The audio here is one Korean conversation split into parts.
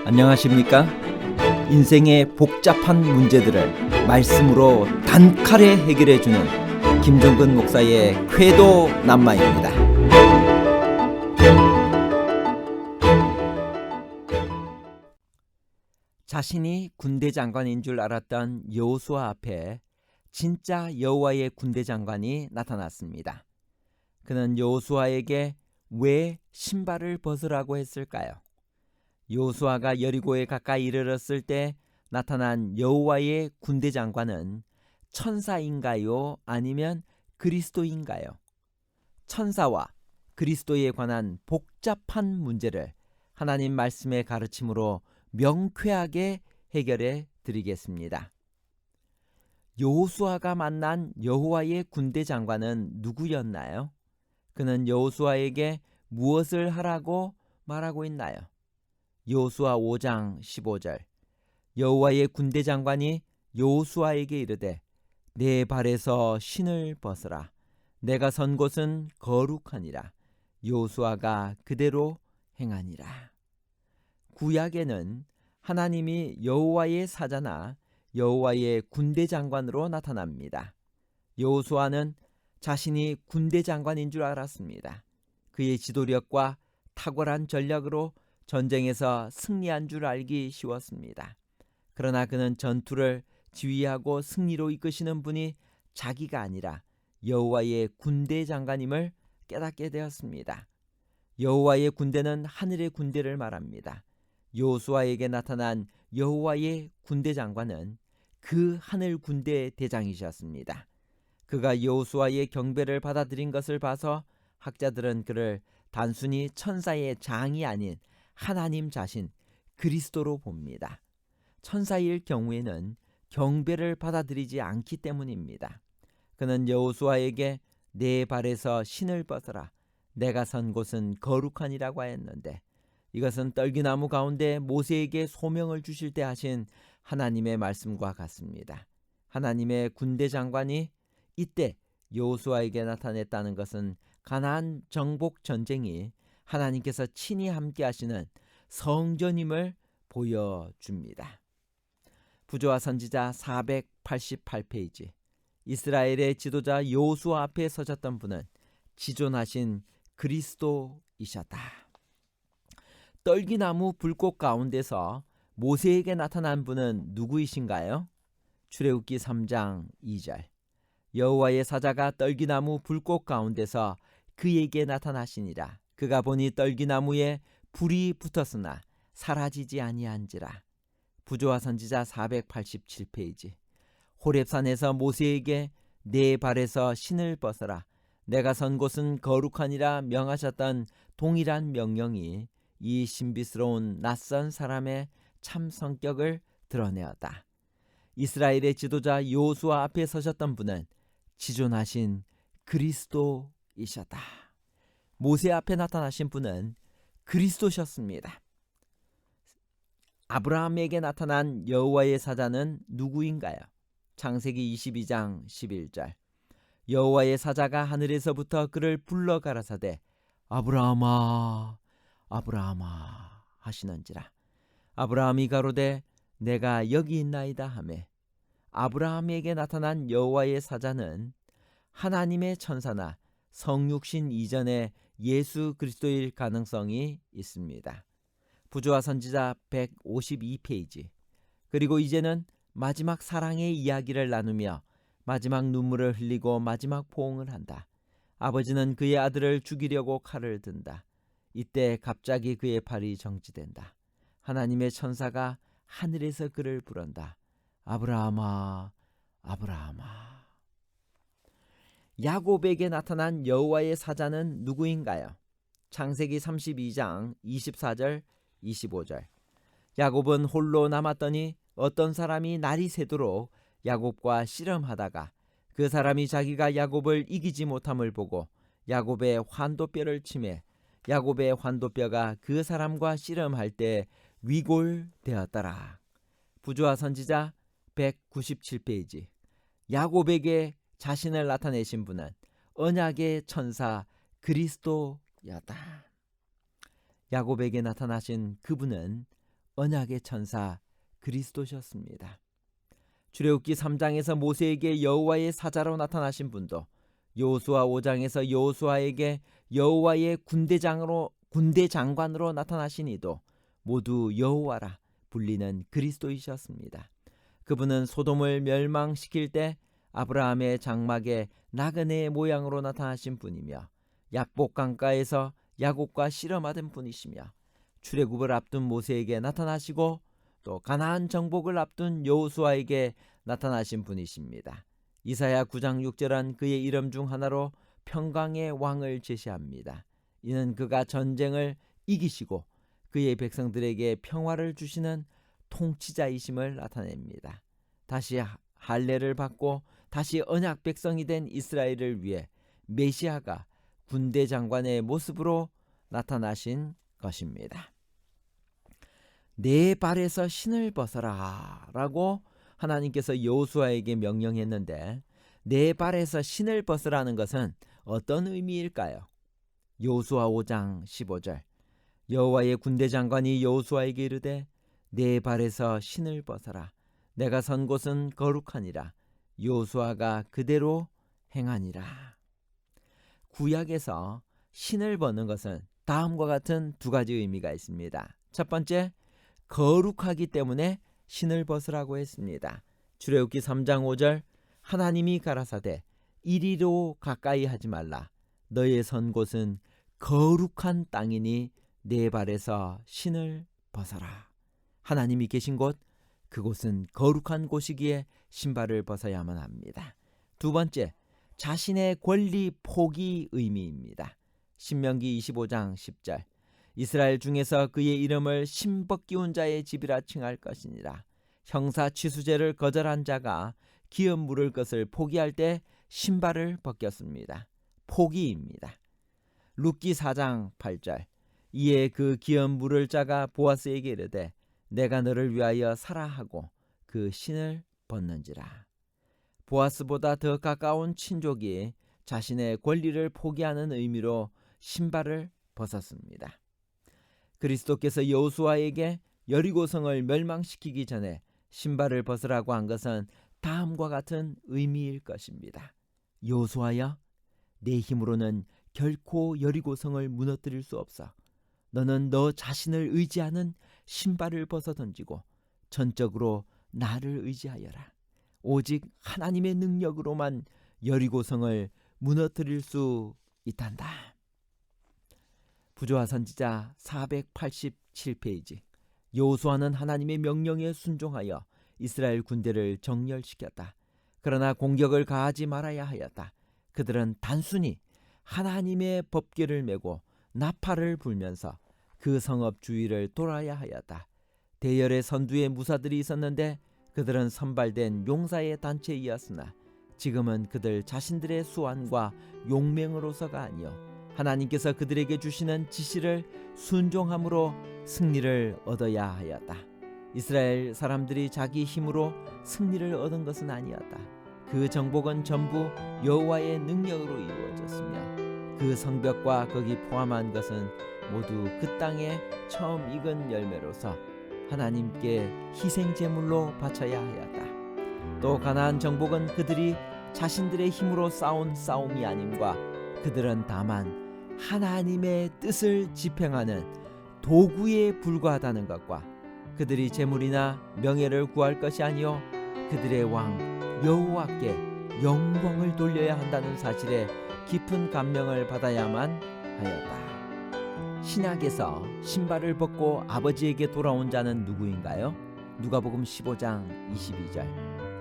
안녕하십니까? 인생의 복잡한 문제들을 말씀으로 단칼에 해결해주는 김종근 목사의 쾌도 남마입니다. 자신이 군대 장관인 줄 알았던 여호수아 앞에 진짜 여호와의 군대 장관이 나타났습니다. 그는 여호수아에게 왜 신발을 벗으라고 했을까요? 여호수아가 여리고에 가까이 이르렀을 때 나타난 여호와의 군대 장관은 천사인가요? 아니면 그리스도인가요? 천사와 그리스도에 관한 복잡한 문제를 하나님 말씀의 가르침으로 명쾌하게 해결해 드리겠습니다. 여호수아가 만난 여호와의 군대 장관은 누구였나요? 그는 여호수아에게 무엇을 하라고 말하고 있나요? 여호수아 5장 15절 여호와의 군대 장관이 여호수아에게 이르되 내 발에서 신을 벗으라. 내가 선 곳은 거룩하니라. 여호수아가 그대로 행하니라. 구약에는 하나님이 여호와의 사자나 여호와의 군대 장관으로 나타납니다. 여호수아는 자신이 군대 장관인 줄 알았습니다. 그의 지도력과 탁월한 전략으로 전쟁에서 승리한 줄 알기 쉬웠습니다. 그러나 그는 전투를 지휘하고 승리로 이끄시는 분이 자기가 아니라 여호와의 군대 장관임을 깨닫게 되었습니다. 여호와의 군대는 하늘의 군대를 말합니다. 여호수아에게 나타난 여호와의 군대 장관은 그 하늘 군대 대장이셨습니다. 그가 여호수아의 경배를 받아들인 것을 봐서 학자들은 그를 단순히 천사의 장이 아닌 하나님 자신 그리스도로 봅니다. 천사일 경우에는 경배를 받아들이지 않기 때문입니다. 그는 여호수아에게 내 발에서 신을 벗어라. 내가 선 곳은 거룩하니라고 하였는데 이것은 떨기나무 가운데 모세에게 소명을 주실 때 하신 하나님의 말씀과 같습니다. 하나님의 군대 장관이 이때 여호수아에게 나타냈다는 것은 가나안 정복 전쟁이 하나님께서 친히 함께 하시는 성전임을 보여줍니다. 부조와 선지자 488페이지 이스라엘의 지도자 여호수아 앞에 서셨던 분은 지존하신 그리스도이셨다. 떨기나무 불꽃 가운데서 모세에게 나타난 분은 누구이신가요? 출애굽기 3장 2절 여호와의 사자가 떨기나무 불꽃 가운데서 그에게 나타나시니라. 그가 보니 떨기나무에 불이 붙었으나 사라지지 아니한지라. 부조와 선지자 487페이지 호렙산에서 모세에게 내 발에서 신을 벗어라. 내가 선 곳은 거룩하니라 명하셨던 동일한 명령이 이 신비스러운 낯선 사람의 참 성격을 드러내었다. 이스라엘의 지도자 여호수아 앞에 서셨던 분은 지존하신 그리스도이셨다. 모세 앞에 나타나신 분은 그리스도셨습니다. 아브라함에게 나타난 여호와의 사자는 누구인가요? 창세기 22장 11절 여호와의 사자가 하늘에서부터 그를 불러 가라사대 아브라함아 아브라함아 하시는지라. 아브라함이 가로되 내가 여기 있나이다 하매 아브라함에게 나타난 여호와의 사자는 하나님의 천사나 성육신 이전의 예수 그리스도일 가능성이 있습니다. 부조와 선지자 152페이지 그리고 이제는 마지막 사랑의 이야기를 나누며 마지막 눈물을 흘리고 마지막 포옹을 한다. 아버지는 그의 아들을 죽이려고 칼을 든다. 이때 갑자기 그의 팔이 정지된다. 하나님의 천사가 하늘에서 그를 부른다. 아브라함아 아브라함아. 야곱에게 나타난 여호와의 사자는 누구인가요? 창세기 32장 24절 25절 야곱은 홀로 남았더니 어떤 사람이 날이 새도록 야곱과 씨름하다가 그 사람이 자기가 야곱을 이기지 못함을 보고 야곱의 환도뼈를 치매 야곱의 환도뼈가 그 사람과 씨름할 때 위골되었더라. 부조와 선지자 197페이지 야곱에게 자신을 나타내신 분은 언약의 천사 그리스도였다. 야곱에게 나타나신 그분은 언약의 천사 그리스도셨습니다. 출애굽기 3장에서 모세에게 여호와의 사자로 나타나신 분도, 여호수아 5장에서 여호수아에게 여호와의 군대 장관으로 나타나신 이도 모두 여호와라 불리는 그리스도이셨습니다. 그분은 소돔을 멸망시킬 때 아브라함의 장막에 나그네의 모양으로 나타나신 분이며, 약복 강가에서 야곱과 씨름하던 분이시며, 출애굽을 앞둔 모세에게 나타나시고 또 가나안 정복을 앞둔 여호수아에게 나타나신 분이십니다. 이사야 9장 6절은 그의 이름 중 하나로 평강의 왕을 제시합니다. 이는 그가 전쟁을 이기시고 그의 백성들에게 평화를 주시는 통치자이심을 나타냅니다. 다시 할례를 받고 다시 언약 백성이 된 이스라엘을 위해 메시아가 군대 장관의 모습으로 나타나신 것입니다. 내 발에서 신을 벗어라 라고 하나님께서 여호수아에게 명령했는데, 내 발에서 신을 벗으라는 것은 어떤 의미일까요? 여호수아 5장 15절, 여호와의 군대 장관이 여호수아에게 이르되 내 발에서 신을 벗어라. 내가 선 곳은 거룩하니라. 여호수아가 그대로 행하니라. 구약에서 신을 벗는 것은 다음과 같은 두 가지 의미가 있습니다. 첫 번째, 거룩하기 때문에 신을 벗으라고 했습니다. 출애굽기 3장 5절, 하나님이 가라사대 이리로 가까이 하지 말라. 너의 선 곳은 거룩한 땅이니 내 발에서 신을 벗어라. 하나님이 계신 곳, 그곳은 거룩한 곳이기에 신발을 벗어야만 합니다. 두 번째, 자신의 권리 포기 의미입니다. 신명기 25장 10절, 이스라엘 중에서 그의 이름을 신벗기운 자의 집이라 칭할 것이니라. 형사 취수제를 거절한 자가 기업 물을 것을 포기할 때 신발을 벗겼습니다. 포기입니다. 룻기 4장 8절, 이에 그 기업 물을 자가 보아스에게 이르되 내가 너를 위하여 사라 하고 그 신을 벗는지라. 보아스보다 더 가까운 친족이 자신의 권리를 포기하는 의미로 신발을 벗었습니다. 그리스도께서 여호수아에게 여리고성을 멸망시키기 전에 신발을 벗으라고 한 것은 다음과 같은 의미일 것입니다. 여호수아야, 내 힘으로는 결코 여리고성을 무너뜨릴 수 없어. 너는 너 자신을 의지하는 신발을 벗어 던지고 전적으로 나를 의지하여라. 오직 하나님의 능력으로만 여리고성을 무너뜨릴 수 있단다. 부조화 선지자 487페이지. 여호수아는 하나님의 명령에 순종하여 이스라엘 군대를 정렬시켰다. 그러나 공격을 가하지 말아야 하였다. 그들은 단순히 하나님의 법궤를 메고 나팔을 불면서 그 성읍 주위를 돌아야 하였다. 대열의 선두에 무사들이 있었는데 그들은 선발된 용사의 단체이었으나 지금은 그들 자신들의 수완과 용맹으로서가 아니요 하나님께서 그들에게 주시는 지시를 순종함으로 승리를 얻어야 하였다. 이스라엘 사람들이 자기 힘으로 승리를 얻은 것은 아니었다. 그 정복은 전부 여호와의 능력으로 이루어졌으며 그 성벽과 거기 포함한 것은 모두 그 땅에 처음 익은 열매로서 하나님께 희생 제물로 바쳐야 하였다. 또 가나안 정복은 그들이 자신들의 힘으로 싸운 싸움이 아님과 그들은 다만 하나님의 뜻을 집행하는 도구에 불과하다는 것과 그들이 재물이나 명예를 구할 것이 아니요 그들의 왕 여호와께 영광을 돌려야 한다는 사실에 깊은 감명을 받아야만 하였다. 신약에서 신발을 벗고 아버지에게 돌아온 자는 누구인가요? 누가복음 15장 22절.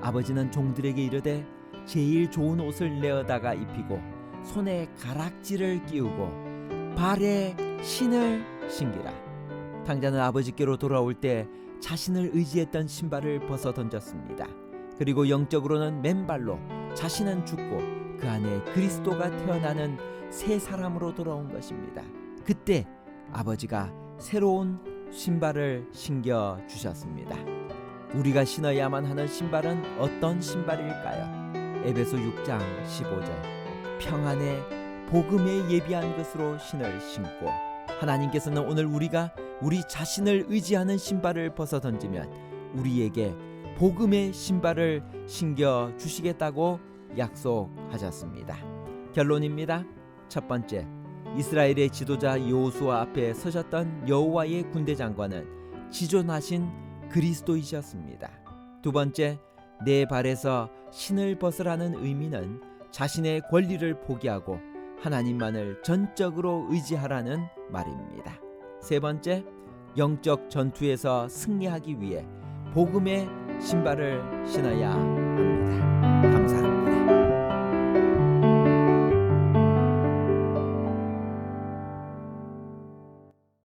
아버지는 종들에게 이르되 제일 좋은 옷을 내어다가 입히고 손에 가락지를 끼우고 발에 신을 신기라. 탕자는 아버지께로 돌아올 때 자신을 의지했던 신발을 벗어 던졌습니다. 그리고 영적으로는 맨발로 자신은 죽고 그 안에 그리스도가 태어나는 새 사람으로 돌아온 것입니다. 그때 아버지가 새로운 신발을 신겨 주셨습니다. 우리가 신어야만 하는 신발은 어떤 신발일까요? 에베소 6장 15절. 평안의 복음에 예비한 것으로 신을 신고, 하나님께서는 오늘 우리가 우리 자신을 의지하는 신발을 벗어 던지면 우리에게 복음의 신발을 신겨 주시겠다고 약속하셨습니다. 결론입니다. 첫 번째, 이스라엘의 지도자 여호수아 앞에 서셨던 여호와의 군대 장관은 지존하신 그리스도이셨습니다. 두 번째, 내 발에서 신을 벗으라는 의미는 자신의 권리를 포기하고 하나님만을 전적으로 의지하라는 말입니다. 세 번째, 영적 전투에서 승리하기 위해 복음의 신발을 신어야 합니다. 감사합니다.